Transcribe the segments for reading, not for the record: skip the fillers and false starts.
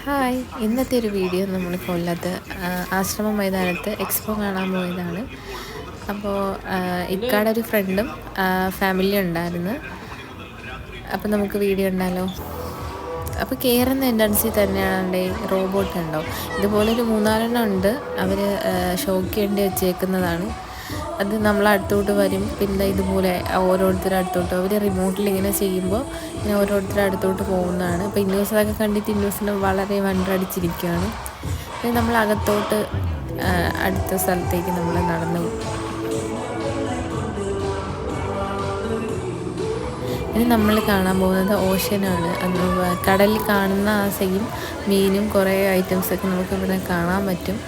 Hi, ഇന്നത്തെ ഒരു video നമ്മൾ കൊല്ലത്ത് ആശ്രമ മൈതാനത്ത് എക്സ്പോ കാണാൻ പോയതാണ്. അപ്പോൾ ഇക്കാടെ ഒരു ഫ്രണ്ടും ഫാമിലിയും ഉണ്ടായിരുന്നു. അപ്പോൾ നമുക്ക് വീഡിയോ ഉണ്ടല്ലോ. അപ്പോൾ കയറുന്ന എൻട്രൻസിൽ തന്നെയാണേ റോബോട്ട് ഉണ്ടോ, ഇതുപോലൊരു 3-4 ഉണ്ട്. അവർ ഷോയ്ക്ക് വേണ്ടി വെച്ചേക്കുന്നതാണ്. അത് നമ്മളടുത്തോട്ട് വരും. പിന്നെ ഇതുപോലെ ഓരോരുത്തരുടെ അടുത്തോട്ട് അവർ റിമോട്ടിൽ ഇങ്ങനെ ചെയ്യുമ്പോൾ ഇങ്ങനെ ഓരോരുത്തരുടെ അടുത്തോട്ട് പോകുന്നതാണ്. അപ്പോൾ ഇൻഡോസൊക്കെ കണ്ടിട്ട് ഇൻഡോസിന് വളരെ വണ്ടടിച്ചിരിക്കുകയാണ്. പിന്നെ നമ്മൾ അകത്തോട്ട് അടുത്ത സ്ഥലത്തേക്ക് നമ്മൾ നടന്നു. ഇനി നമ്മൾ കാണാൻ പോകുന്നത് ഓഷ്യനാണ്. കടലിൽ കാണുന്ന ആ സെയിം മീനും കുറേ ഐറ്റംസൊക്കെ നമുക്ക് ഇവിടെ കാണാൻ പറ്റും.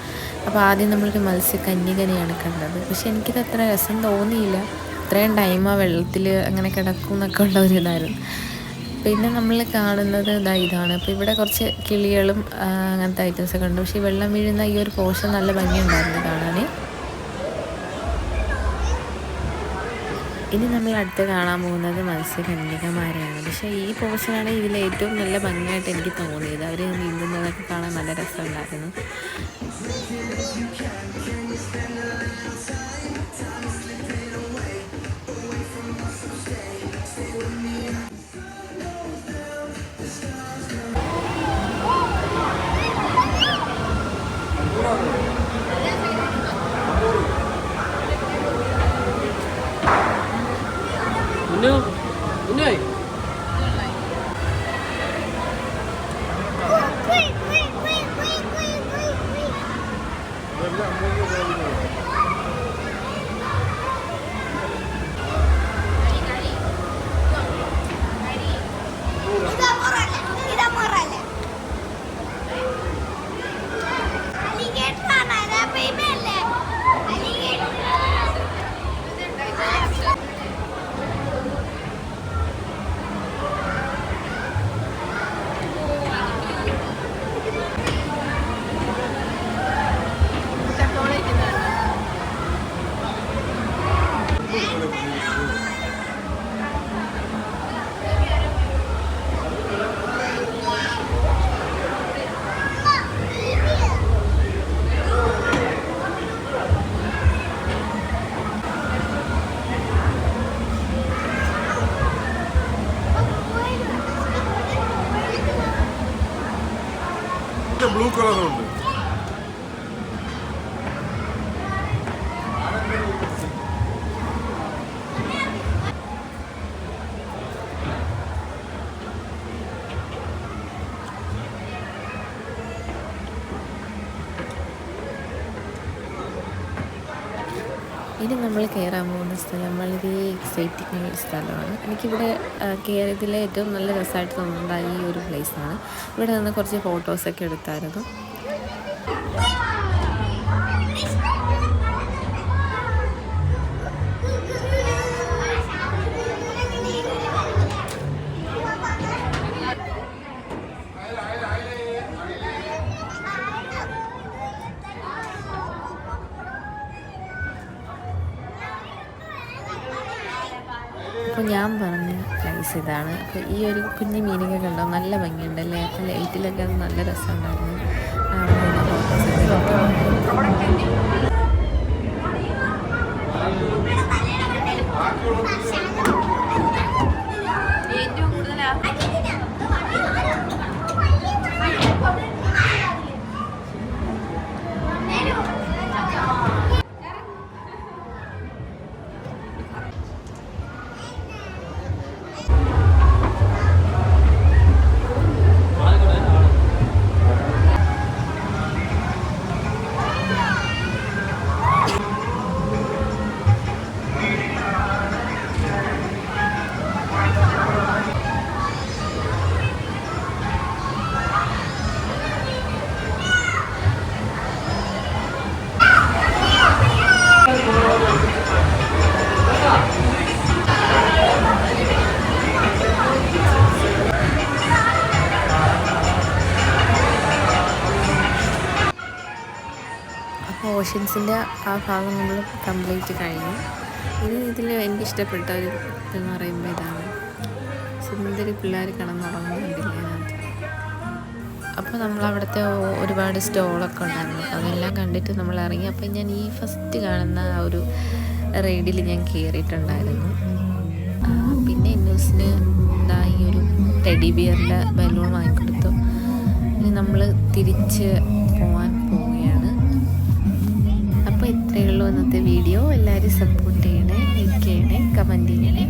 അപ്പോൾ ആദ്യം നമ്മളൊരു മത്സ്യകന്യകനെയാണ് കണ്ടത്. പക്ഷെ എനിക്കിത് അത്ര രസം തോന്നിയില്ല. ഇത്രയും ടൈം ആ വെള്ളത്തിൽ അങ്ങനെ കിടക്കും എന്നൊക്കെ ഉള്ള ഒരു ഇതായിരുന്നു. പിന്നെ നമ്മൾ കാണുന്നത് ഇതാണ്. അപ്പോൾ ഇവിടെ കുറച്ച് കിളികളും അങ്ങനത്തെ ഐറ്റംസൊക്കെ ഉണ്ട്. പക്ഷേ ഈ വെള്ളം വീഴുന്ന ഈ ഒരു പോർഷൻ നല്ല ഭംഗിയുണ്ടായിരുന്നു കാണാൻ. ഇനി നമ്മൾ അടുത്ത് കാണാൻ പോകുന്നത് മത്സ്യകന്യകമാരെയാണ്. പക്ഷേ ഈ പോർഷനാണ് ഇതിൽ ഏറ്റവും നല്ല ഭംഗിയായിട്ട് എനിക്ക് തോന്നിയത്. അവർ നീന്തുന്നതൊക്കെ കാണാൻ നല്ല രസമുണ്ടായിരുന്നു. ബ്ലൂ കളറുണ്ട്. ഇനി നമ്മൾ കയറാൻ പോകുന്ന സ്ഥലം വളരെ എക്സൈറ്റിംഗ് ആയ ഒരു സ്ഥലമാണ്. എനിക്കിവിടെ കയറിയതിലെ ഏറ്റവും നല്ല രസമായിട്ട് തോന്നുന്നത് ഈ ഒരു പ്ലേസാണ്. ഇവിടെ നിന്ന് കുറച്ച് ഫോട്ടോസൊക്കെ എടുത്തായിരുന്നു. അപ്പോൾ ഞാൻ പറഞ്ഞ പ്ലേസ് ഇതാണ്. അപ്പോൾ ഈ ഒരു കുഞ്ഞു മീനൊക്കെ കണ്ടോ, നല്ല ഭംഗിയുണ്ടല്ലേ. അപ്പോൾ ലൈറ്റിലൊക്കെ അത് നല്ല രസമുണ്ടായിരുന്നു. ഓഷ്യൻസിൻ്റെ ആ ഭാഗം നമ്മൾ കംപ്ലീറ്റ് കഴിഞ്ഞു. ഇനി ഇതിൽ എനിക്കിഷ്ടപ്പെട്ട ഒരു ഇതെന്ന് പറയുമ്പോൾ ഇതാണ്. സുന്ദരി പിള്ളേർ കിടന്നുറങ്ങുന്നുണ്ടില്ല അതിനകത്ത്. അപ്പോൾ നമ്മളവിടുത്തെ ഒരുപാട് സ്റ്റോളൊക്കെ ഉണ്ടായിരുന്നു. അപ്പോൾ അതെല്ലാം കണ്ടിട്ട് നമ്മൾ ഇറങ്ങി. അപ്പോൾ ഞാൻ ഈ ഫസ്റ്റ് കാണുന്ന ആ ഒരു റൈഡിൽ ഞാൻ കയറിയിട്ടുണ്ടായിരുന്നു. പിന്നെ ന്യൂസിന് ഈ ഒരു ടെഡി ബിയറിൻ്റെ ബലൂൺ വാങ്ങിക്കൊടുത്തു. ഇനി നമ്മൾ തിരിച്ച് പോകാൻ പോവുകയാണ്. അപ്പോൾ ഇത്രയേ ഉള്ളൂ ഇന്നത്തെ വീഡിയോ. എല്ലാവരും സപ്പോർട്ട് ചെയ്യണേ, ലൈക്ക് ചെയ്യണേ, കമൻറ്റ് ചെയ്യണേ.